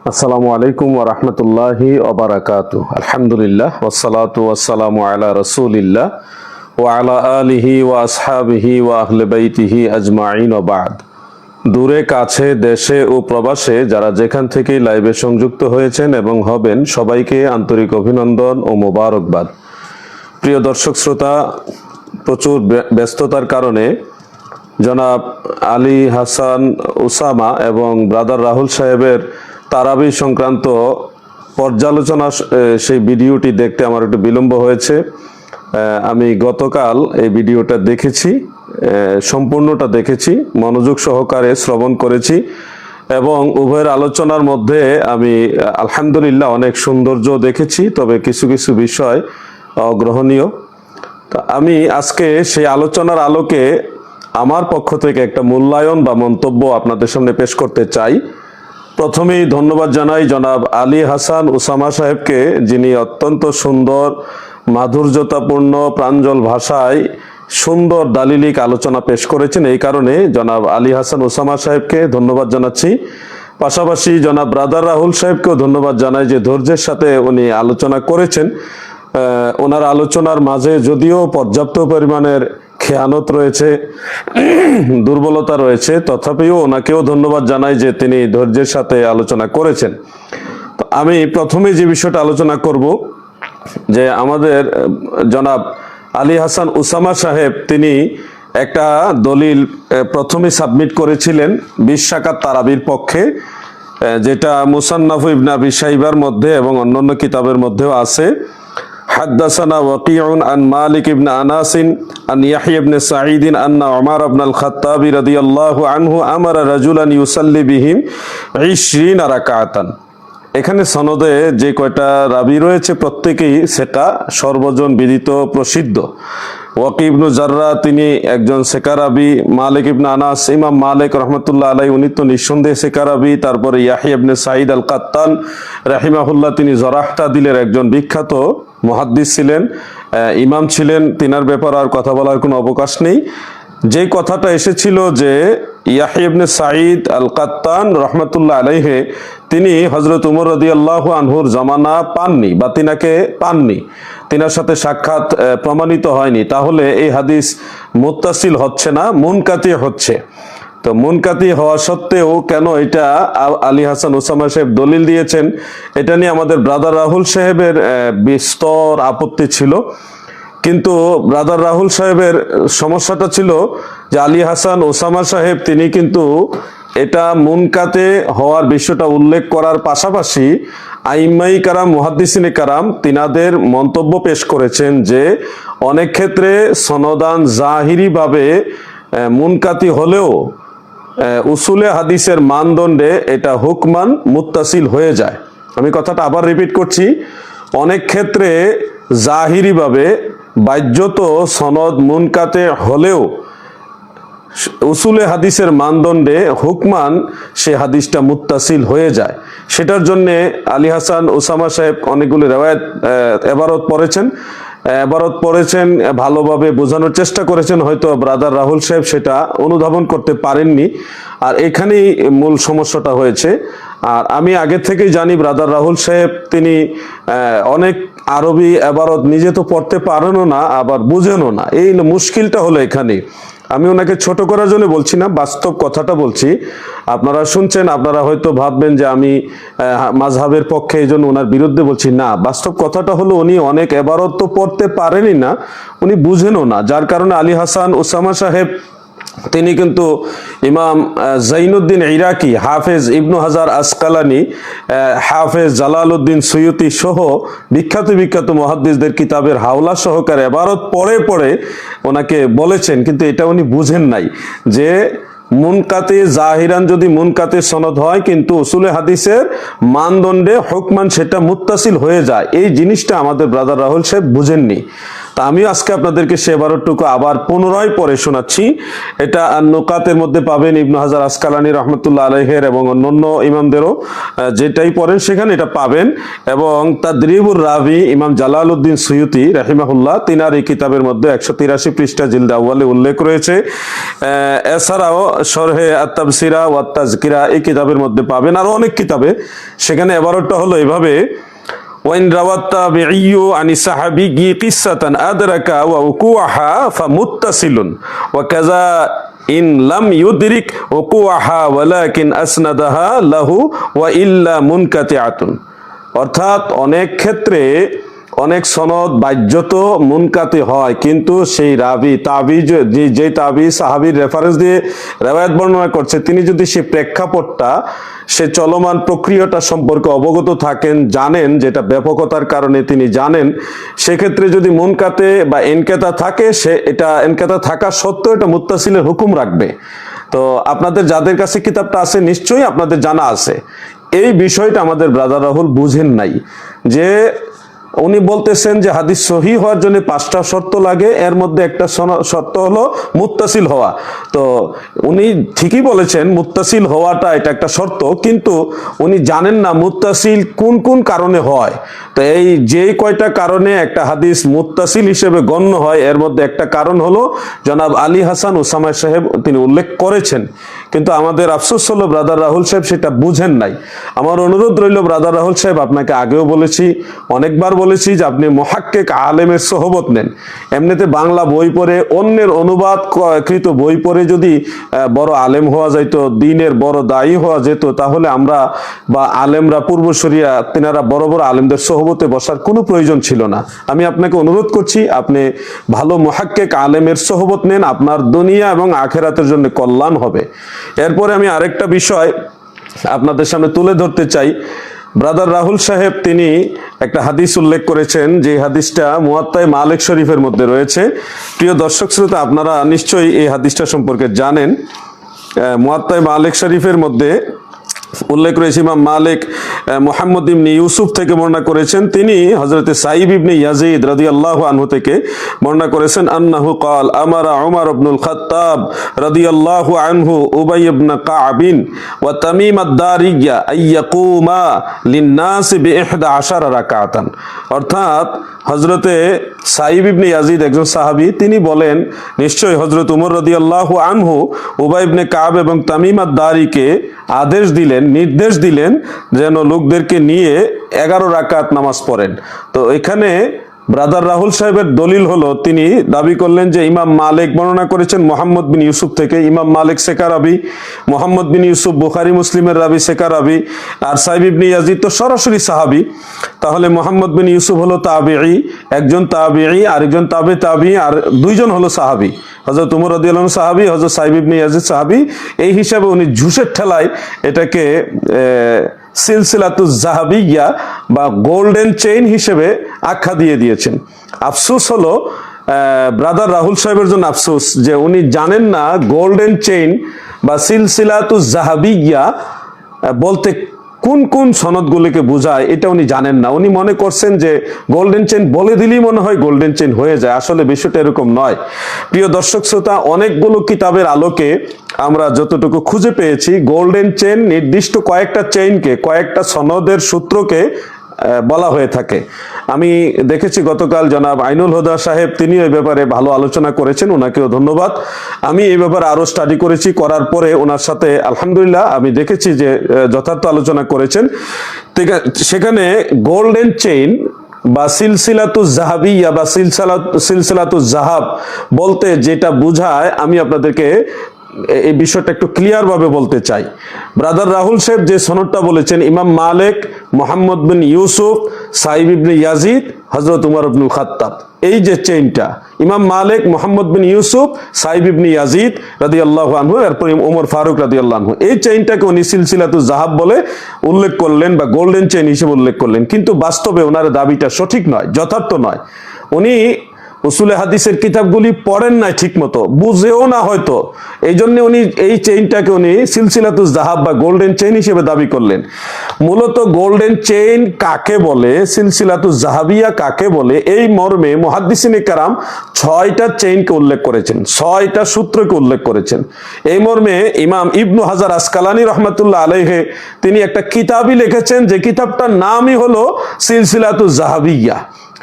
আসসালামু আলাইকুম ওয়া রাহমাতুল্লাহি ওয়া বারাকাতুহু। আলহামদুলিল্লাহ ওয়াসসালাতু ওয়াসসালামু আলা রাসূলিল্লাহ ওয়া আলা আলিহি ওয়া আসহাবিহি ওয়া আহলি বাইতিহি আজমাইন ওয়া বা'দ। দূরে কাছে দেশে ও প্রবাসে যারা যেখান থেকে লাইভে সংযুক্ত হয়েছেন এবং হবেন সবাইকে আন্তরিক অভিনন্দন ও মোবারকবাদ। প্রিয় দর্শক শ্রোতা, প্রচুর ব্যস্ততার কারণে জনাব আলী হাসান উসামা এবং ব্রাদার রাহুল সাহেবের তারাবি সংক্রান্ত পর্যালোচনা সেই ভিডিওটি দেখতে আমার একটু বিলম্ব হয়েছে। আমি গতকাল এই ভিডিওটা দেখেছি, সম্পূর্ণটা দেখেছি, মনোযোগ সহকারে শ্রবণ করেছি এবং উভয়ের আলোচনার মধ্যে আমি আলহামদুলিল্লাহ অনেক সৌন্দর্য দেখেছি, তবে কিছু কিছু বিষয় অগ্রহণীয়। তা আমি আজকে সেই আলোচনার আলোকে আমার পক্ষ থেকে একটা মূল্যায়ন বা মন্তব্য আপনাদের সামনে পেশ করতে চাই। প্রথমেই ধন্যবাদ জানাই জনাব আলী হাসান উসামা সাহেবকে, যিনি অত্যন্ত সুন্দর মাধুর্যতাপূর্ণ প্রাঞ্জল ভাষায় সুন্দর দালিলিক আলোচনা পেশ করেছেন। এই কারণে জনাব আলী হাসান উসামা সাহেবকে ধন্যবাদ জানাচ্ছি। পাশাপাশি জনাব ব্রাদার রাহুল সাহেবকেও ধন্যবাদ জানাই যে ধৈর্যের সাথে উনি আলোচনা করেছেন। ওনার আলোচনার মাঝে যদিও পর্যাপ্ত পরিমাণের খেয়ানত রয়েছে, দুর্বলতা রয়েছে, তথাপিও ওনাকেও ধন্যবাদ জানাই যে তিনি ধৈর্যের সাথে আলোচনা করেছেন। তো আমি প্রথমে যে বিষয়টা আলোচনা করব যে আমাদের জনাব আলী হাসান উসামা সাহেব তিনি একটা দলিল প্রথমে সাবমিট করেছিলেন 20 রাকাত তারাবির পক্ষে, যেটা মুসান্নাফ ইবনে আবি শাইবার মধ্যে এবং অন্যান্য কিতাবের মধ্যেও আছে। حدثنا وقيع عن مالك بن أناس عن يحيى بن سعيد أن عمر بن الخطاب رضي الله عنه أمر رجلا يصلي بهم 20 ركعة। এখানে সনদে যে কয়টা রাবি রয়েছে প্রত্যেকেই সেকা, সর্বজন বিদিত প্রসিদ্ধ। ওয়াকি ইবনু জাররা তিনি একজন সেকা রাবি। মালিক ইবনে আনাস, ইমাম মালিক রহমতুল্লাহ আলাইহি উনি তো নিঃসন্দেহে সেকা রাবি। তারপরে ইয়াহইয়া ইবনে সাঈদ আল কাত্তান রাহিমাহুল্লাহ, তিনি জরাহ তাদিলের একজন বিখ্যাত মুহাদ্দিস ছিলেন, ইমাম ছিলেন, তিনার ব্যাপারে আর কথা বলার কোনো অবকাশ নেই। যে কথাটা এসেছিল যে ইয়াহইয়া ইবনে সাঈদ আল কাত্তান রহমতুল্লাহ আলাইহি তিনি হযরত উমর রাদিয়াল্লাহু আনহুর জামানা পাননি বা তিনাকে পাননি, তিনার সাথে সাক্ষাৎ প্রমাণিত হয়নি, তাহলে এই হাদিস মুত্তাসিল হচ্ছে না, মুনকাতি হচ্ছে। তো মুনকাতি হওয়া সত্ত্বেও কেন এটা আলী হাসান উসামা সাহেব দলিল দিয়েছেন, এটা নিয়ে আমাদের ব্রাদার রাহুল সাহেবের বিস্তর আপত্তি ছিল। কিন্তু ব্রাদার রাহুল সাহেবের সমস্যাটা ছিল যে আলী হাসান ওসামা সাহেব তিনি কিন্তু এটা মুনকাতে হওয়ার বিষয়টা উল্লেখ করার পাশাপাশি আইম্মাই কারাম, মুহাদ্দিসিনে কারাম তিনাদের মন্তব্য পেশ করেছেন যে অনেক ক্ষেত্রে সনদান জাহিরি ভাবে মুনকাতি হলেও উসুলে হাদিসের মানদণ্ডে এটা হুকমান মুত্তাসিল হয়ে যায়। আমি কথাটা আবার রিপিট করছি, অনেক ক্ষেত্রে জাহিরি ভাবে বাহ্যত সনদ মুনকাতে হলেও উসুলে হাদিসের মানদণ্ডে হুকমান সে হাদিসটা মুত্তাসিল হয়ে যায়। সেটার জন্যে আলী হাসান উসামা সাহেব অনেকগুলো রেওয়ায়াত এবারত পড়েছেন, ভালোভাবে বোঝানোর চেষ্টা করেছেন, হয়তো ব্রাদার রাহুল সাহেব সেটা অনুধাবন করতে পারেননি, আর এখানেই মূল সমস্যাটা হয়েছে। আর আমি আগে থেকেই জানি ব্রাদার রাহুল সাহেব তিনি অনেক আরবি এবারত নিজে তো পড়তে পারেনও না, আবার বুঝেনও না, এই মুশকিলটা হলো এখানে। আমি ওনাকে ছোট করার জন্য বলছি না, বাস্তব কথাটা বলছি। আপনারা শুনছেন, আপনারা হয়তো ভাববেন যে আমি মাযহাবের পক্ষে এই জন্য ওনার বিরুদ্ধে বলছি, না, বাস্তব কথাটা হলো উনি অনেক এবারত তো পড়তে পারেনই না, উনি বুঝেনও না, যার কারণে আলী হাসান উসামা সাহেব তিনি কিন্তু ইমাম জাইনুদ্দিন ইরাকি, হাফেজ ইবনু হাজার আসকালানি, হাফেজ জালালউদ্দিন সুয়ুতি সহ বিখ্যাত বিখ্যাত মুহাদ্দিসদের কিতাবের হাওলা সহকারে এবারত পড়ে পড়ে ওনাকে বলেছেন, কিন্তু এটা উনি বুঝেন নাই যে মুনকাতে জাহিরান যদি মুনকাতে সনদ হয় কিন্তু উসুলে হাদিসের মানদণ্ডে হুকমান সেটা মুত্তাসিল হয়ে যায়, এই জিনিসটা আমাদের ব্রাদার রাহুল সাহেব বুঝেননি। তা আমিও আজকে আপনাদেরকে সে 12টুকু আবার পুনরায় পড়ে শোনাচ্ছি। এটা নুকাতের মধ্যে পাবেন, ইবনে হাজার আসকালানী রহমতুল্লাহ আলাইহির এবং অন্যান্য ইমামদেরও যেটাই পড়েন সেখানে এটা পাবেন। এবং তাদরিবুর রাবি ইমাম জালালউদ্দিন সুয়ুতি রাহিমাহুল্লাহ তিনার এই কিতাবের মধ্যে 183 পৃষ্ঠা জিলদ আউয়ালে উল্লেখ রয়েছে। এছাড়াও শরহে আত-তাফসিরা ওয়াত তাযকিরা এই কিতাবের মধ্যে পাবেন, আরো অনেক কিতাবে। সেখানে 12টা হলো এভাবে: ওয়াইন রাওয়াত তাবিঈয়ু আনি সাহাবিয়্যি কিসসাতান আদরাকা ওয়া উকুআহা ফামুত্তাসিলুন ওয়া কাযা ইন লাম ইউদরিক উকুআহা ওয়ালাকিন আসনাদাহা লাহু ওয়া ইল্লা মুনকাতিআতুন। অর্থাৎ অনেক ক্ষেত্রে অনেক সনদ বাহ্যত মুনকাতি হয়, কিন্তু সেই রাবি তাবি যে তাবি সাহাবীর রেফারেন্স দিয়ে রিওয়ায়াত বর্ণনা করছে, তিনি যদি সেই প্রেক্ষাপটটা সে চলমান প্রক্রিয়াটা সম্পর্কে অবগত থাকেন, জানেন, যেটা ব্যাপকতার কারণে তিনি জানেন, সেক্ষেত্রে যদি মুনকাতে বা এনকেতা থাকে, সে এটা এনকেতা থাকা সত্ত্বেও এটা মুত্তাসিলের হুকুম রাখবে। তো আপনাদের যাদের কাছে কিতাবটা আছে নিশ্চয়ই আপনাদের জানা আছে। এই বিষয়টা আমাদের ব্রাদার রাহুল বুঝেন নাই, যে উনি বলতেছেন যে হাদিস সহিহ হওয়ার জন্য 5টা শর্ত লাগে, এর মধ্যে একটা শর্ত হলো মুত্তাসিল হওয়া। তো উনি ঠিকই বলেছেন মুত্তাসিল হওয়াটা এটা একটা শর্ত, কিন্তু উনি জানেন না মুত্তাসিল কোন কোন কারণে হয়। তো এই যেই কয়টা কারণে একটা হাদিস মুত্তাসিল হিসেবে গণ্য হয়, এর মধ্যে একটা কারণ হলো জনাব আলী হাসান ওসামা সাহেব তিনি উল্লেখ করেছেন, কিন্তু আমাদের আফসোস হলো ব্রাদার রাহুল সাহেব সেটা বুঝেন নাই। আমার অনুরোধ রইল ব্রাদার রাহুল সাহেব, আপনাকে আগেও বলেছি, অনেকবার বলেছি যে আপনি মুহাক্কিক আলেমের সোহবত নেন। এমনিতে বাংলা বই পড়ে, অন্যের অনুবাদ কৃত বই পড়ে যদি বড় আলেম হওয়া যাইত, দ্বীনের বড় দায়ী হওয়া যেত, তাহলে আমরা বা আলেমরা পূর্বসূরিয়া তিনারা বড় বড় আলেমদের সোহবতে বসার কোনো প্রয়োজন ছিল না। আমি আপনাকে অনুরোধ করছি আপনি ভালো মুহাক্কিক আলেমের সোহবত নেন, আপনার দুনিয়া এবং আখিরাতের জন্য কল্যাণ হবে। এরপরে আমি আরেকটা বিষয় আপনাদের সামনে তুলে ধরতে চাই। ব্রাদার রাহুল সাহেব তিনি একটা হাদিস উল্লেখ করেছেন, যে হাদিসটা মুয়াত্তা মালিক শরীফের মধ্যে রয়েছে। প্রিয় দর্শক শ্রোতা, আপনারা নিশ্চয়ই এই হাদিসটা সম্পর্কে জানেন। মুয়াত্তা মালিক শরীফের মধ্যে উল্লেখ রয়েছে, ইমাম মালিক মুহাম্মদ ইবনে ইউসুফ থেকে বর্ণনা করেছেন, তিনি হযরতে সাইব ইবনে ইয়াজিদ রাদিয়াল্লাহু আনহু থেকে বর্ণনা করেছেন, আন্নাহু ক্বাল আমারা উমর ইবনুল খাত্তাব রাদিয়াল্লাহু আনহু উবাই ইবনে কা'ব ওয়া তামিম আদ-দারিয়া আইয়াকুমা লিন-নাস বি-11 রাকাতান। অর্থাৎ হযরতে সাইব ইবনে ইয়াজিদ একজন সাহাবী, তিনি বলেন নিশ্চয়ই হযরত উমর রাদিয়াল্লাহু আনহু উবাই ইবনে কা'ব এবং তামিম আদ-দারিকে নির্দেশ দিলেন যেন লোকদেরকে নিয়ে 11 রাকাত নামাজ পড়েন। তো এখানে ব্রাদার রাহুল সাহেবের দলিল হলো, তিনি দাবি করলেন যে ইমাম মালিক বর্ণনা করেছেন মুহাম্মদ বিন ইউসুফ থেকে। ইমাম মালিক সেকা রাবি, মুহাম্মদ বিন ইউসুফ বুখারী মুসলিমের রাবি সেকা রাবি, আর সাইব ইবনে ইয়াজিদ তো সরাসরি সাহাবী। তাহলে মুহাম্মদ বিন ইউসুফ হলো তাবিঈ, একজন তাবিঈ, আরেকজন তাবিঈ, আর দুইজন হলো সাহাবী। হযরত উমর রাদিয়াল্লাহু আনহু সাহাবী, হযরত সাইব ইবনে ইয়াজিদ সাহাবী। এই হিসাবে উনি ঝুসের ঠেলায় এটাকে সিলসিলাতুজ জাহাবিয়া বা গোল্ডেন চেইন হিসেবে আখ্যা দিয়েছেন। আফসোস হলো ব্রাদার রাহুল সাহেবের জন্য আফসোস, যে উনি জানেন না গোল্ডেন চেইন বা সিলসিলাতুজ জাহাবিয়া বলতে কোন কোন সনদগুলিকে বোঝায়, এটা উনি জানেন না। উনি মনে করছেন যে গোল্ডেন চেইন বলে দিলেই মনে হয় গোল্ডেন চেইন হয়ে যায়, আসলে বিষয়টা এরকম নয়। প্রিয় দর্শক শ্রোতা, অনেকগুলো কিতাবের আলোকে আমরা যতটুকু খুঁজে পেয়েছি, গোল্ডেন চেইন নির্দিষ্ট কয়েকটা চেইনকে, কয়েকটা সনদের সূত্রকে বলা হয়ে থাকে। আমি দেখেছি গতকাল জনাব আইনুল হুদা সাহেব তিনি এই ব্যাপারে ভালো আলোচনা করেছেন, ওনাকেও ধন্যবাদ। আমি এই ব্যাপারে আরো স্টাডি করেছি, করার পরে ওনার সাথে আলহামদুলিল্লাহ আমি দেখেছি যে যথার্থ আলোচনা করেছেন। সেখানে গোল্ডেন চেইন বা সিলসিলাতুজ জাহাবিয়া বা সিলসিলাতুজ জাহাব বলতে যেটা বোঝায়, আমি আপনাদেরকে এই বিষয়টা একটু ক্লিয়ার ভাবে বলতে চাই। ব্রাদার রাহুল সাহেব যে সনদটা বলেছেন, ইমাম মালিক, মুহাম্মদ বিন ইউসুফ, সাইব ইবনে ইয়াজিদ, হযরত উমর ইবনুল খাত্তাব, এই যে চেইনটা, ইমাম মালিক, মুহাম্মদ বিন ইউসুফ, সাইব ইবনে ইয়াজিদ রাদিয়াল্লাহু আনহু, এরপর ওমর ফারুক রাদিয়াল্লাহু আনহু, এই চেইনটাকে উনি সিলসিলাতুজ জাহাব বলে উল্লেখ করলেন বা গোল্ডেন চেইন হিসেবে উল্লেখ করলেন। কিন্তু বাস্তবে ওনার দাবিটা সঠিক নয়, যথার্থ নয়। উনি উসুলে হাদিসের কিতাবগুলি পড়েন নাই ঠিক মতো, বুঝেও না হয়তো, এই জন্য উনি এই চেইনটাকে উনি সিলসিলাতুজ জাহাব বা গোল্ডেন চেইন হিসেবে দাবি করলেন। মূলত গোল্ডেন চেইন কাকে বলে, সিলসিলাতুজ জাহাবিয়া কাকে বলে, এই মর্মে মুহাদ্দিসিনে কেরাম 6টা চেইনকে উল্লেখ করেছেন, 6টা সূত্রকে উল্লেখ করেছেন। এই মর্মে ইমাম ইবনু হাজার আসকালানী রহমাতুল্লাহ আলাইহি তিনি একটা কিতাবই লিখেছেন, যে কিতাবটার নামই হলো সিলসিলাতুজ জাহাবিয়া।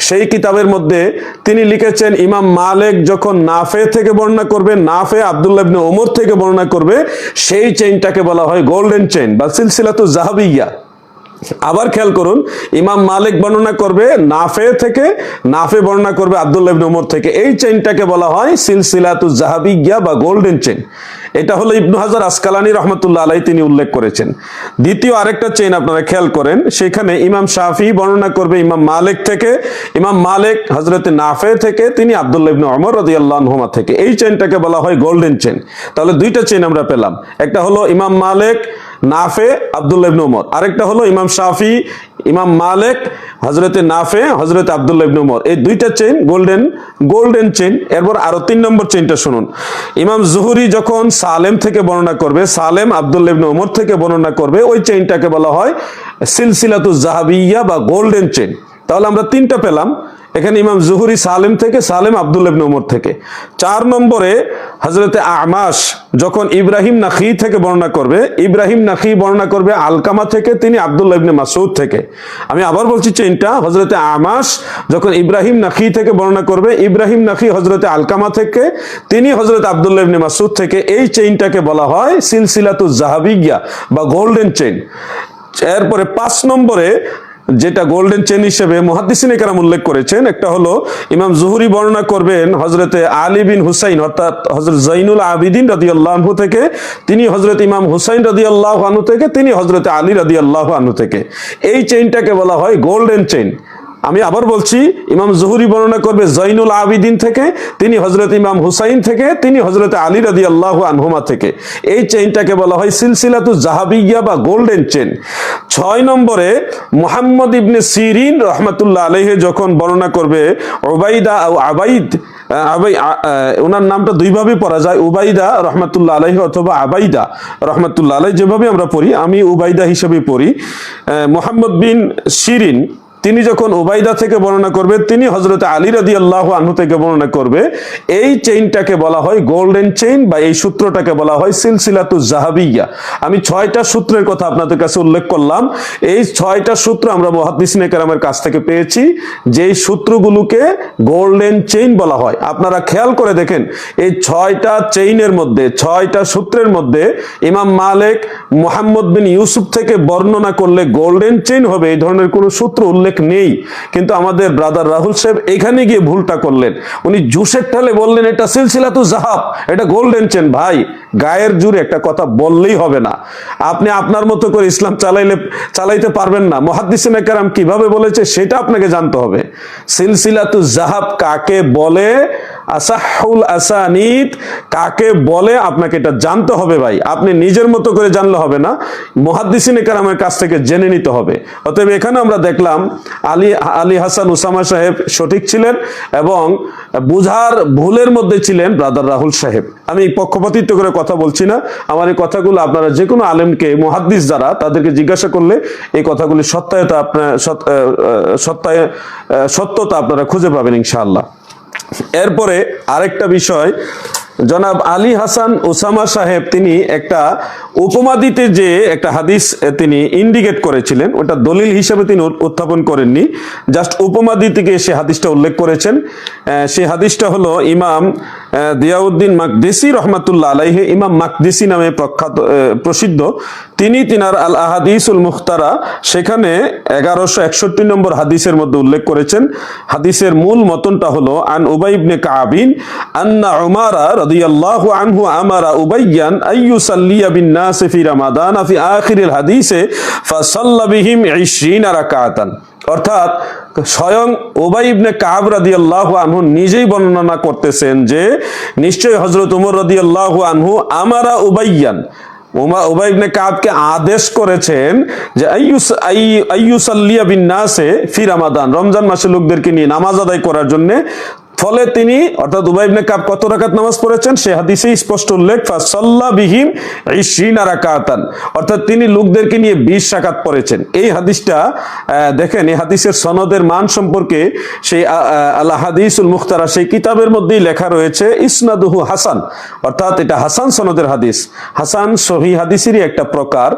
সেই কিতাবের মধ্যে তিনি লিখেছেন, ইমাম মালিক যখন নাফে থেকে বর্ণনা করবে, নাফে আব্দুল্লাহ ইবনে ওমর থেকে বর্ণনা করবে, সেই চেইনটাকে বলা হয় গোল্ডেন চেইন বা সিলসিলাতুজ জাহাবিয়া। আবার খেয়াল করুন, ইমাম মালিক বর্ণনা করবে নাফে থেকে, নাফে বর্ণনা করবে আব্দুল্লাহ ইবনে ওমর থেকে, এই চেইনটাকে বলা হয় সিলসিলাতুজ জাহাবিয়া বা গোল্ডেন চেইন। এটা হলো ইবনু হাজার আসকালানী রহমাতুল্লাহ আলাইহি তিনি উল্লেখ করেছেন। দ্বিতীয় আরেকটা চেইন আপনারা খেয়াল করেন, সেখানে ইমাম শাফি বর্ণনা করবে ইমাম মালিক থেকে, ইমাম মালিক হযরতে নাফে থেকে, তিনি আব্দুল্লাহ ইবনে ওমর রাদিয়াল্লাহু আনহুমা থেকে, এই চেইনটাকে বলা হয় গোল্ডেন চেইন। তাহলে দুইটা চেইন আমরা পেলাম, একটা হলো ইমাম মালিক নাফে আব্দুল্লাহ ইবনে ওমর, আরেকটা হলো ইমাম শাফি ইমাম মালিক হযরতে নাফে হযরতে আব্দুল্লাহ ইবনে ওমর, এই দুইটা চেইন গোল্ডেন চেইন। এরপর আরো 3 নম্বর চেইনটা শুনুন, ইমাম জুহরি যখন সালেম থেকে বর্ণনা করবে, সালেম আব্দুল্লাহ ইবনে ওমর থেকে বর্ণনা করবে, ওই চেইনটাকে বলা হয় সিলসিলাতুজ জাহাবিয়া বা গোল্ডেন চেইন। তাহলে আমরা 3টা পেলাম, এখানে ইমাম জুহরি সালেম থেকে, সালেম আব্দুল্লাহ ইবনে ওমর থেকে। 4 নম্বরে হযরতে আমাশ যখন ইব্রাহিম নাখী থেকে বর্ণনা করবে, ইব্রাহিম নাখী বর্ণনা করবে আলকামা থেকে, তিনি আব্দুল্লাহ ইবনে মাসউদ থেকে। আমি আবার বলছি চেইনটা, হযরতে আমাশ যখন ইব্রাহিম নাখী থেকে বর্ণনা করবে, ইব্রাহিম নাখী হযরতে আলকামা থেকে, তিনি হযরত আব্দুল্লাহ ইবনে মাসউদ থেকে, এই চেইনটাকে বলা হয় সিলসিলাতুজ জাহাবিয়া বা গোল্ডেন চেইন। এরপরে 5 নম্বরে যেটা গোল্ডেন চেইন হিসেবে মুহাদ্দিসিনে কেরাম উল্লেখ করেছেন, একটা হলো ইমাম জুহরি বর্ণনা করবেন হযরতে আলী বিন হুসাইন অর্থাৎ হযরত জৈনুল আবিদিন রাদিয়াল্লাহু আনহু থেকে, তিনি হযরত ইমাম হুসাইন রাদিয়াল্লাহু আনহু থেকে, তিনি হযরতে আলী রাদিয়াল্লাহু আনহু থেকে, এই চেইনটাকে বলা হয় গোল্ডেন চেইন। আমি আবার বলছি, ইমাম জুহরি বর্ণনা করবে জৈনুল আবিদিন থেকে, তিনি হযরত ইমাম হুসাইন থেকে, তিনি হযরত আলী রাদিয়াল্লাহু আনহুমা থেকে, এই চেইনটাকে বলা হয় সিলসিলাতুজ জাহাবিয়া বা গোল্ডেন চেইন। 6 নম্বরে মুহাম্মদ ইবনে সিরিন রহমাতুল্লাহ আলাইহি যখন বর্ণনা করবে উবাইদা ও আবাইদ, ওনার নামটা দুইভাবে পড়া যায়, উবাইদা রহমাতুল্লাহ আলাইহি অথবা আবাইদা রহমাতুল্লাহ আলাইহি, যেভাবে আমরা পড়ি, আমি উবাইদা হিসেবে পড়ি। মুহাম্মদ বিন সিরিন তিনি যখন উবাইদা থেকে বর্ণনা করবে, তিনি হযরত আলী রাদিয়াল্লাহু আনহু থেকে বর্ণনা করবে, এই চেইনটাকে বলা হয় গোল্ডেন চেইন বা এই সূত্রটাকে বলা হয় সিলসিলাতুজ জাহাবিয়া। আমি 6টা সূত্রের কথা আপনাদের কাছে উল্লেখ করলাম, এই 6টা সূত্র আমরা মুহাদ্দিসিনে কেরামের কাছ থেকে পেয়েছি, যেই সূত্রগুলোকে গোল্ডেন চেইন বলা হয়। আপনারা খেয়াল করে দেখেন, এই 6টা চেইনের মধ্যে, 6টা সূত্রের মধ্যে ইমাম মালিক মুহাম্মদ বিন ইউসুফ থেকে বর্ণনা করলে গোল্ডেন চেইন হবে, এই ধরনের কোনো সূত্র উল্লেখ নেই। কিন্তু আমাদের ব্রাদার রাহুল সাহেব এখানে গিয়ে ভুলটা করলেন, উনি জুসের ঠালে বললেন এটা সিলসিলাতুজ জাহাব, এটা গোল্ডেন চেইন। ভাই, গায়ের জোরে একটা কথা বললেই হবে না, আপনি আপনার মতো করে ইসলাম চালাইতে পারবেন না। মুহাদ্দিসিনে কেরাম কিভাবে বলেছে সেটা আপনাকে জানতে হবে। সিলসিলাতুজ জাহাব কাকে বলে, আসাহুল আসানিদ কাকে বলে, আপনাকে এটা জানতে হবে ভাই। আপনি নিজের মতো করে জানলে হবে না, মুহাদ্দিসিনে কেরামের কাছ থেকে জেনে নিতে হবে। অতএব এখানে আমরা দেখলাম আলী হাসান উসামা সাহেব সঠিক ছিলেন এবং বুঝার ভুলের মধ্যে ছিলেন ব্রাদার রাহুল সাহেব। আমি পক্ষপাতিত্ব করে কথা বলছি না, আমার এই কথাগুলো আপনারা যে কোনো আলেমকে, মুহাদ্দিস যারা, তাদেরকে জিজ্ঞাসা করলে এই কথাগুলি সত্যতা আপনারা খুঁজে পাবেন ইনশাআল্লাহ। এরপরে আরেকটা বিষয়, জনাব আলী হাসান ওসামা সাহেব তিনি একটা উপমা দিতে যে একটা হাদিস তিনি ইন্ডিকেট করেছিলেন, ওটা দলিল হিসেবে তিনি উত্থাপন করেননি, জাস্ট উপমা দিতে গিয়ে সে হাদিসটা উল্লেখ করেছেন। সেই হাদিসটা হলো ইমাম দিয়াউদ্দিন মাকদিসি রহমাতুল্লাহ আলাইহি, ইমাম মাকদিসি নামে প্রসিদ্ধ, তিনি তিনার আল আহাদিসুল মুখতারা সেখানে 1161 নম্বর হাদিসের মধ্যে উল্লেখ করেছেন। হাদিসের মূল মতনটা হলো আন উবাই ইবনে কাবিন আন্না উমারা রাদিয়াল্লাহু আনহু আমারা উবাইয়ান আইয়ুসাল্লিয়া বিন নাস ফি রমাদান ফি আখিরিল হাদিসে ফাসাল্লা বিহিম 20 রাকাতান। অর্থাৎ স্বয়ং উবাই ইবনে কাব রাদিয়াল্লাহু আনহু নিজেই বর্ণনা করতেছেন যে নিশ্চয়ই হযরত ওমর রাদিয়াল্লাহু আনহু আমারা উবাইয়ান, উবাই ইবনে কাবকে আদেশ করেছেন যে আইয়ুসাল্লিয়া বিন নাসে ফি রমাদান, রমজান মাসে লোকদেরকে নিয়ে নামাজ আদায় করার জন্য ফলে তিনি অর্থাৎ উবাই ইবনে কাব কত রাকাত নামাজ পড়েছেন সে হাদিসে স্পষ্ট উল্লেখ, ফাসাল্লা বিহিম 20 রাকাতান, অর্থাৎ তিনি লোকদেরকে নিয়ে 20 রাকাত পড়েছেন। এই হাদিসটা দেখেন, এই হাদিসের সনদের মান সম্পর্কে সেই আল হাদিসুল মুখতারা সেই কিতাবের মধ্যেই লেখা রয়েছে ইসনাদুহু হাসান, অর্থাৎ এটা হাসান সনদের হাদিস। হাসান সহিহ হাদিসেরই একটা প্রকার,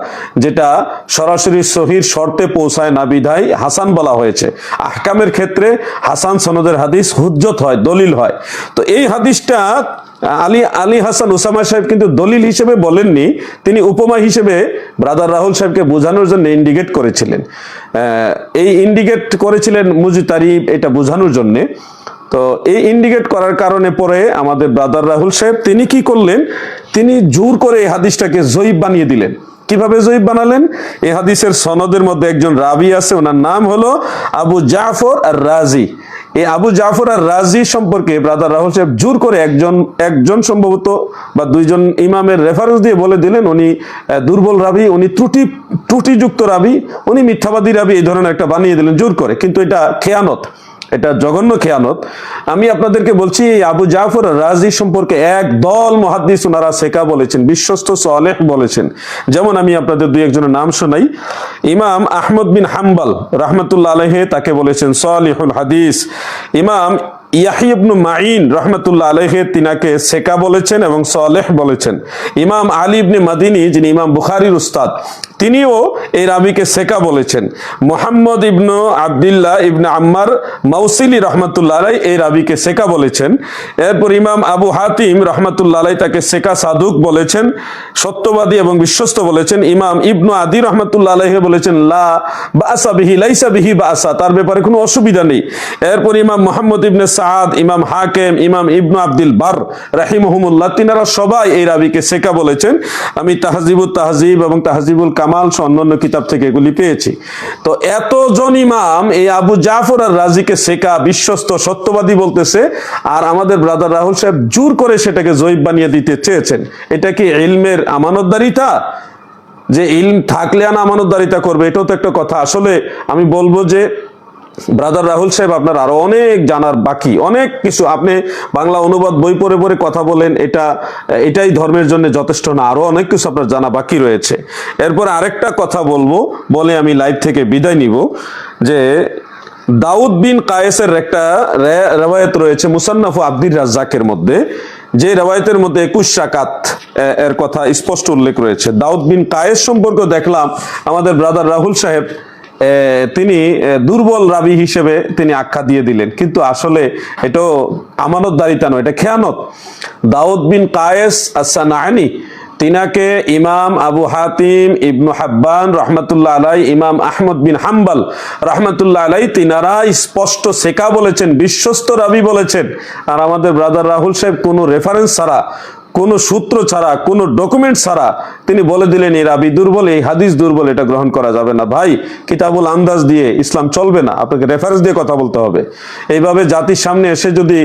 যেটা সরাসরি সহির শর্তে পৌঁছায় না বিধায় হাসান বলা হয়েছে। আহকামের ক্ষেত্রে হাসান সনদের হাদিস হুজ্জত হয়, দলিল হয়। তো এই হাদিসটা আলী হাসান উসামা সাহেব কিন্তু দলিল হিসেবে বলেননি, তিনি উপমা হিসেবে ব্রাদার রাহুল সাহেবকে বোঝানোর জন্য ইন্ডিকেট করেছিলেন। এই ইন্ডিকেট করেছিলেন মুজিতারি, এটা বোঝানোর জন্য। তো এই ইন্ডিকেট করার কারণে পরে আমাদের ব্রাদার রাহুল সাহেব তিনি কি করলেন, তিনি জোর করে এই হাদিসটাকে জয়ীব বানিয়ে দিলেন। কিভাবে জয়ীব বানালেন? এই হাদিসের সনদের মধ্যে একজন রাবি আছে, ওনার নাম হলো আবু জাফর আর রাজি। এই আবু জাফর আর রাজি সম্পর্কে ব্রাদার রাহুল সাহেব জোর করে একজন সম্ভবত বা দুইজন ইমামের রেফারেন্স দিয়ে বলে দিলেন উনি দুর্বল রাবি, উনি ত্রুটিযুক্ত রাবি, উনি মিথ্যাবাদী রাবি, এই ধরনের একটা বানিয়ে দিলেন জোর করে। কিন্তু এটা খেয়ানত, এটা জঘন্য খেয়ানত। আমি আপনাদেরকে বলছি, এই আবু জাফর রাজি সম্পর্কে এক দল মুহাদ্দিস ওনারা সেকা বলেছেন, বিশ্বস্ত সালেহ বলেছেন। যেমন আমি আপনাদের দুই একজনের নাম শোনাই। ইমাম আহমদ বিন হাম্বল রাহমাতুল্লাহ আলাইহি তাকে বলেছেন সালিহুল হাদিস। ইমাম ইয়াহইয়া ইবনে মাঈন রাহমাতুল্লাহ আলাইহি তিনাকে সেকা বলেছেন এবং সালেহ বলেছেন। ইমাম আলী ইবনে মাদিনী, যিনি ইমাম বুখারীর উস্তাদ, তিনিও এই রাবিকে সেকা বলেছেন। মুহাম্মদ ইবনে আব্দুল্লাহ ইবনে আম্মার মাউসিলি রাহমাতুল্লাহ আলাইহি এই রাবিকে সেকা বলেছেন। এরপর ইমাম আবু হাতিম রাহমাতুল্লাহ আলাইহি তাকে সেকা সাদুক বলেছেন, সত্যবাদী এবং বিশ্বস্ত বলেছেন। ইমাম ইবনু আদি রাহমাতুল্লাহ আলাইহি বলেছেন লা বাসা বিহি, লাইসা বিহি বাসা, তার ব্যাপারে কোনো অসুবিধা নেই। এরপর ইমাম মুহাম্মদ ইবনে সাদ, ইমাম হাকিম, ইমাম ইবনু আব্দুল বার রাহিমাহুমুল্লাহ, তিনারা সবাই এই রাবিকে সেকা বলেছেন। আমি তাহজিবুত তাহজিব এবং তাহজিবুল কামাল সহ অন্যান্য কিতাব থেকে এগুলি পেয়েছি। তো এতজন ইমাম এই আবু জাফর আর রাজিকে সেকা, বিশ্বস্ত, সত্যবাদী বলতেছে, আর আমাদের ব্রাদার রাহুল সাহেব জোর করে সেটাকে জয়ীব বানিয়ে দিতে চেয়েছেন। এটা কি ইলমের আমানতদারিতা? যে ইলম থাকলে না আমানতদারিতা করবে, এটাও তো একটা কথা। আসলে আমি বলবো যে ব্রাদার রাহুল সাহেব, আপনার আরো অনেক জানার বাকি, অনেক কিছু। আপনি বাংলা অনুবাদ বই পড়ে পড়ে কথা বলেন, এটাই ধর্মের জন্য যথেষ্ট না, আরো অনেক কিছু আপনার জানা বাকি রয়েছে। এরপর আরেকটা কথা বলবো বলে আমি লাইভ থেকে বিদায় নিব, যে দাউদ বিন কায়েসের একটা রওয়ায়াত রয়েছে মুসান্নাফ আব্দুর রাজ্জাকের মধ্যে, যে রওয়ায়াতের মধ্যে 21 রাকাত এর কথা স্পষ্ট উল্লেখ রয়েছে। দাউদ বিন কায়েস সম্পর্কে দেখলাম আমাদের ব্রাদার রাহুল সাহেব তিনি দুর্বল রাবি হিসেবে তিনি আখ্যা দিয়ে দিলেন, কিন্তু আসলে এটা আমানতদারিতা নয়, এটা খেয়ানত। দাউদ বিন কায়েস আস-সানাআনী, তিনাকে ইমাম আবু হাতিম, ইবনু হাব্বান রহমাতুল্লাহ আলাই, ইমাম আহমদ বিন হাম্বল রহমাতুল্লাহ আলাই, তিনারা স্পষ্ট সেকা বলেছেন, বিশ্বস্ত রাবি বলেছেন। আর আমাদের ব্রাদার রাহুল সাহেব কোনো রেফারেন্স ছাড়া, কোনো সূত্র ছাড়া, কোনো ডকুমেন্ট ছাড়া তিনি বলে দিলেন এই রাবি দুর্বল, এই হাদিস দুর্বল, এটা গ্রহণ করা যাবে না। ভাই, কিতাবুল আন্দাজ দিয়ে ইসলাম চলবে না, আপনাকে রেফারেন্স দিয়ে কথা বলতে হবে। এইভাবে জাতির সামনে এসে যদি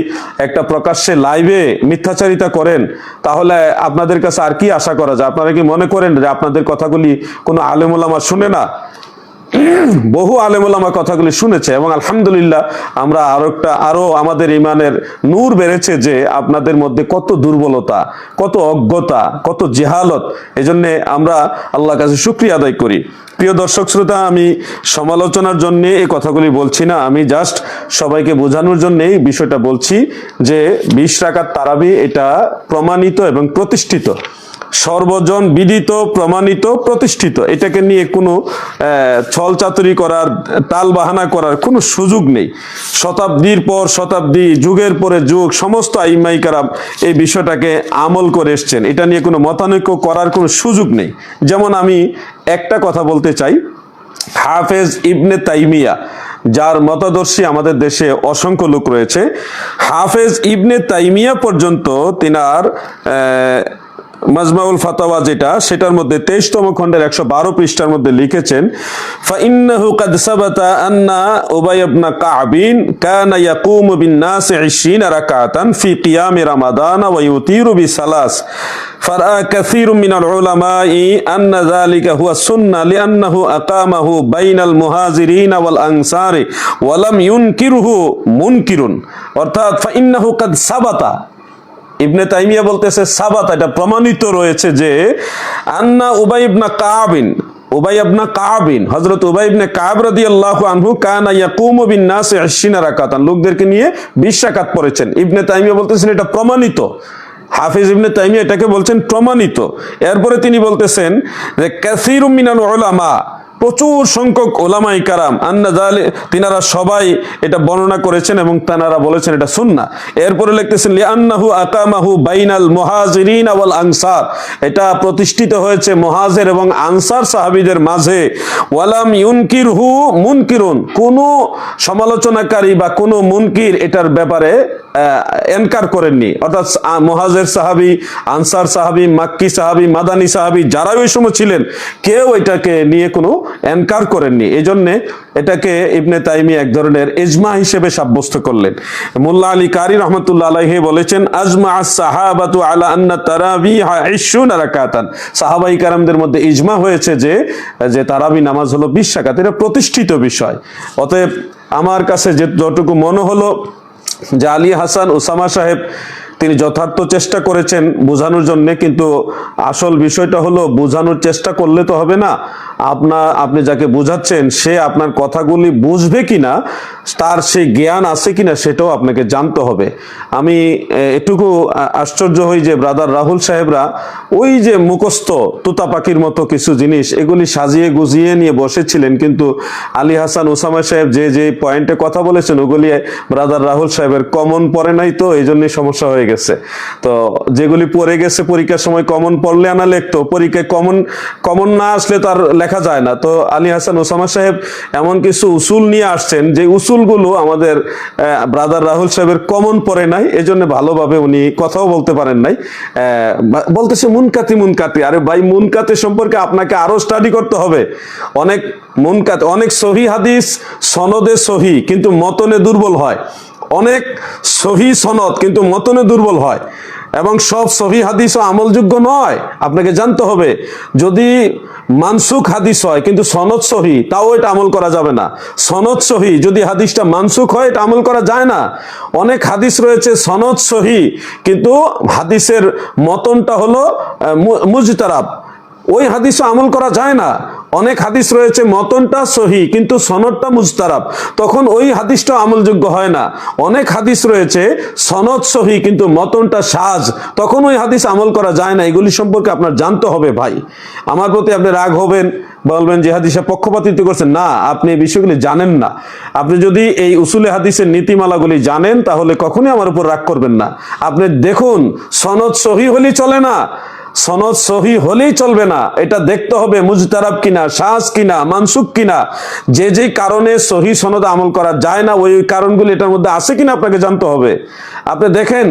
একটা প্রকাশ্যে লাইভে মিথ্যাচারিতা করেন, তাহলে আপনাদের কাছে আর কি আশা করা যায়? আপনারা কি মনে করেন যে আপনাদের কথাগুলি কোনো আলেম ওলামা শুনে না? বহু আলেম ওলামা কথাগুলি শুনেছে, এবং আলহামদুলিল্লাহ আমরা আরো আমাদের ইমানের নূর বেড়েছে যে আপনাদের মধ্যে কত দুর্বলতা, কত অজ্ঞতা, কত জেহালত। এজন্য আমরা আল্লাহর কাছে শুকরিয়া আদায় করি। প্রিয় দর্শক শ্রোতা, আমি সমালোচনার জন্য এই কথাগুলি বলছি না, আমি জাস্ট সবাইকে বোঝানোর জন্য এই বিষয়টা বলছি যে 20 রাকাত তারাবি এটা প্রমাণিত এবং প্রতিষ্ঠিত, সর্বজন বিদিত, প্রমাণিত, প্রতিষ্ঠিত। এটাকে নিয়ে কোনো ছল চাতুরি করার, টাল বাহানা করার কোনো সুযোগ নেই। শতাব্দীর পর শতাব্দী, যুগের পরে যুগ সমস্ত আইম্মাই কারাম এই বিষয়টাকে আমল করে এসছেন, এটা নিয়ে কোনো মতানৈক্য করার কোনো সুযোগ নেই। যেমন আমি একটা কথা বলতে চাই, হাফেজ ইবনে তাইমিয়া, যার মতাদর্শী আমাদের দেশে অসংখ্য লোক রয়েছে, হাফেজ ইবনে তাইমিয়া পর্যন্ত তিনার মাজমাউল ফাতাওয়া যেটা, সেটার মধ্যে 23তম খণ্ডের 112 পৃষ্ঠার মধ্যে লিখেছেন, ফাইন্নাহু কাদ সাবাতা আন্না উবাই ইবনে কা'বিন কানা ইয়াকুমু বিন-নাসি 20 রাকাতান ফি কিয়ামি রমাদান ওয়া ইউতিরু বিসালাস ফারা কাসীরুম মিনাল উলামাই আন্না যালিকা হুয়া সুন্নাহ লিআন্নাহু আকামাহু বাইনাল মুহাজিরিন ওয়াল আনসারি ওয়া লাম ইউনকিরহু মুনকিরুন। অর্থাৎ ফাইন্নাহু কাদ সাবাতা, ইবনে তাইমিয়া বলতেছে সাবাত, এটা প্রমাণিত রয়েছে যে আন্না উবাই ইবনে কাবিন হযরত উবাই ইবনে কাব রাদিয়াল্লাহু আনহু কানা ইয়াকুমু বিন-নাসি 20 রাকাতান, লোকদেরকে নিয়ে 20 রাকাত পড়েছেন। ইবনে তাইমিয়া বলতেছেন এটা প্রমাণিত, হাফিজ ইবনে তাইমিয়া এটাকে বলছেন প্রমাণিত। এরপরে তিনি বলতেছেন যে কাসীরুম মিনাল উলামা, প্রচুর সংখ্যক ওলামায়ে কেরাম তিনারা সবাই এটা বর্ণনা করেছেন এবং তানারা বলেছেন এটা সুন্নাহ। এরপরে লিখতেছেন লিআন্নাহু আকামাহু বাইনাল মুহাজিরিন ওয়াল আনসার, এটা প্রতিষ্ঠিত হয়েছে মুহাজির এবং আনসার সাহাবীদের মাঝে। ওয়ালাম ইউনকিরহু মুনকিরুন, কোনো সমালোচনাকারী বা কোনো মুনকির এটার ব্যাপারে এনকার করেননি। অর্থাৎ মুহাজির সাহাবী, আনসার সাহাবী, মাক্কি সাহাবী, মাদানী সাহাবী যারা ওই সময় ছিলেন কেউ এটাকে নিয়ে কোনো এনকার করেননি। এই জন্যে এটাকে ইবনে তাইমিয়া এক ধরনের ইজমা হিসেবে সাব্যস্ত করলেন। মোল্লা আলী কারি রহমতুল্লাহ আলাইহি বলেছেন আজমা আস-সাহাবাতু আলা আন্না তারাবিহ 20 রাকাতান, সাহাবায়ে কেরামদের মধ্যে ইজমা হয়েছে যে তারাবি নামাজ হলো 20 রাকাত, এটা প্রতিষ্ঠিত বিষয়। অতএব আমার কাছে যতটুকু মনে হলো যে আলী হাসান ওসামা সাহেব তিনি যথার্থ চেষ্টা করেছেন বোঝানোর জন্য, কিন্তু আসল বিষয়টা হলো বোঝানোর চেষ্টা করলে তো হবে না, আপনি যাকে বোঝাচ্ছেন সে আপনার কথাগুলি বুঝবে কিনা, তার সেই জ্ঞান আছে কিনা সেটাও আপনাকে জানতে হবে। আমি এটুকু আশ্চর্য হই যে ব্রাদার রাহুল সাহেবরা ওই যে মুখস্থ তুতা পাখির মতো কিছু জিনিস এগুলি সাজিয়ে গুজিয়ে নিয়ে বসেছিলেন, কিন্তু আলী হাসান ওসামা সাহেব যে পয়েন্টে কথা বলেছেন ওগুলি ব্রাদার রাহুল সাহেবের কমন পড়ে নাই, তো এই জন্যই সমস্যা হয়ে গেছে। তো যেগুলি পড়ে গেছে পরীক্ষার সময় কমন পড়লে আনা লিখতো, পরীক্ষায় কমন না আসলে তার লেখা যায় না। তো আলী হাসান ওসামা সাহেব এমন কিছু উসুল নিয়ে আসছেন যে উসুলগুলো আমাদের ব্রাদার রাহুল সাহেবের কমন পড়ে নাই, এজন্য ভালোভাবে উনি কথাও বলতে পারেন নাই। বলতেছে মুনকাতি, আরে ভাই মুনকাতি সম্পর্কে আপনাকে আরো স্টাডি করতে হবে। অনেক সহি হাদিস সনদে সহি কিন্তু মতনে দুর্বল হয়, অনেক সহি সনদ কিন্তু মতনে দুর্বল হয়, এবং সব সহি হাদিসও আমলযোগ্য নয়। আপনাকে জানতে হবে, যদি মানসুখ হাদিস হয় কিন্তু সনদ সহি, তাও এটা আমল করা যাবে না। সনদ সহি যদি হাদিসটা মানসুখ হয় এটা আমল করা যায় না। অনেক হাদিস রয়েছে সনদ সহি কিন্তু হাদিসের মতনটা হলো মুজতারাব, ওই হাদিসও আমল করা যায় না। অনেক হাদিস রয়েছে মতনটা সহি কিন্তু সনদটা মুজতারাব, তখন ওই হাদিসটা আমলযোগ্য হয় না। অনেক হাদিস রয়েছে সনদ সহি কিন্তু মতনটা সাজ, তখন ওই হাদিস আমল করা যায় না। এগুলি সম্পর্কে আপনার জানতে হবে ভাই। আমার প্রতি আপনি রাগ হবেন, বলবেন যে হাদিসে পক্ষপাতিত্ব করছেন, না, আপনি এই বিষয়গুলি জানেন না। আপনি যদি এই উসুলে হাদিসের নীতিমালাগুলি জানেন তাহলে কখনোই আমার উপর রাগ করবেন না। আপনি দেখুন, সনদ সহি হলেই চলে না, সনদ সহি হলেই চলবে না, এটা দেখতে হবে মুজতারাব কিনা, শাজ কিনা, মানসুখ কিনা। যে কারণে সহি সনদ আমল করা যায় না ওই কারণগুলি এটার মধ্যে আছে কিনা আপনাকে জানতে হবে। আপনি দেখেন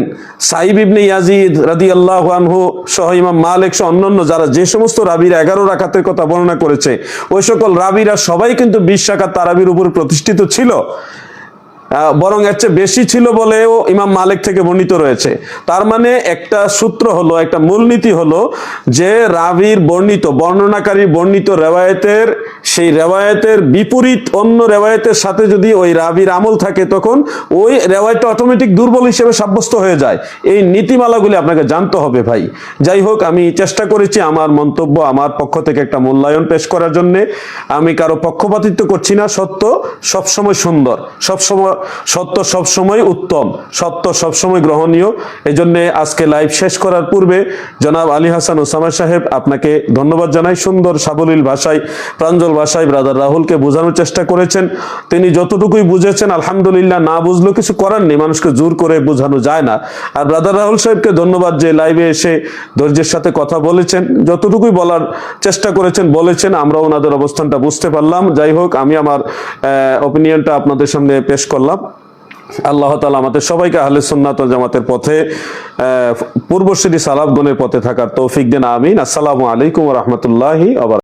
সাইব ইবনে ইয়াজিদ রাদিয়াল্লাহু আনহু সহ ইমাম মালিক সহ অন্যান্য যারা যে সমস্ত রাবিরা 11 রাকাতের কথা বর্ণনা করেছে, ওই সকল রাবিরা সবাই কিন্তু 20 রাকাত তারাবির উপর প্রতিষ্ঠিত ছিল, বরং এর চেয়ে বেশি ছিল বলেও ইমাম মালিক থেকে বর্ণিত রয়েছে। তার মানে একটা সূত্র হলো, একটা মূলনীতি হলো যে রাবির বর্ণনাকারী বর্ণিত রেওয়ায়েতের সেই রেওয়ায়েতের বিপরীত অন্য রেওয়ায়েতের সাথে যদি ওই রাবির আমল থাকে তখন ওই রেওয়ায়েতটা অটোমেটিক দুর্বল হিসেবে সাব্যস্ত হয়ে যায়। এই নীতিমালাগুলি আপনাকে জানতে হবে ভাই। যাই হোক, আমি চেষ্টা করেছি আমার মন্তব্য আমার পক্ষ থেকে একটা মূল্যায়ন পেশ করার জন্য। আমি কারো পক্ষপাতিত্ব করছি না। সত্য সবসময় সুন্দর, সত্য সবসময় উত্তম, সত্য সবসময় গ্রহণীয়। এই জন্য আজকে লাইভ শেষ করার পূর্বে জনাব আলী হাসান ওসামা সাহেব আপনাকে ধন্যবাদ জানাই। সুন্দর সাবলীল ভাষায়, প্রাঞ্জল ভাষায় ব্রাদার রাহুলকে বোঝানোর চেষ্টা করেছেন। তিনি যতটুকুই বুঝেছেন আলহামদুলিল্লাহ, না বুঝলেও কিছু করার নেই, মানুষকে জোর করে বোঝানো যায় না। আর ব্রাদার রাহুল সাহেবকে ধন্যবাদ যে লাইভে এসে ধৈর্যের সাথে কথা বলেছেন, যতটুকুই বলার চেষ্টা করেছেন বলেছেন, আমরা ওনাদের অবস্থানটা বুঝতে পারলাম। যাই হোক, আমি আমার অপিনিয়নটা আপনাদের সামনে পেশ করলাম। আল্লাহ তাআলা আমাদের সবাইকে আহলে সুন্নাত ওয়াল জামাতের পথে পূর্বসূরি সালাফগণের পথে থাকার তৌফিক দেন, আমিন। আসসালামু আলাইকুম ওয়া রাহমাতুল্লাহি ওয়া বারাকাতুহু।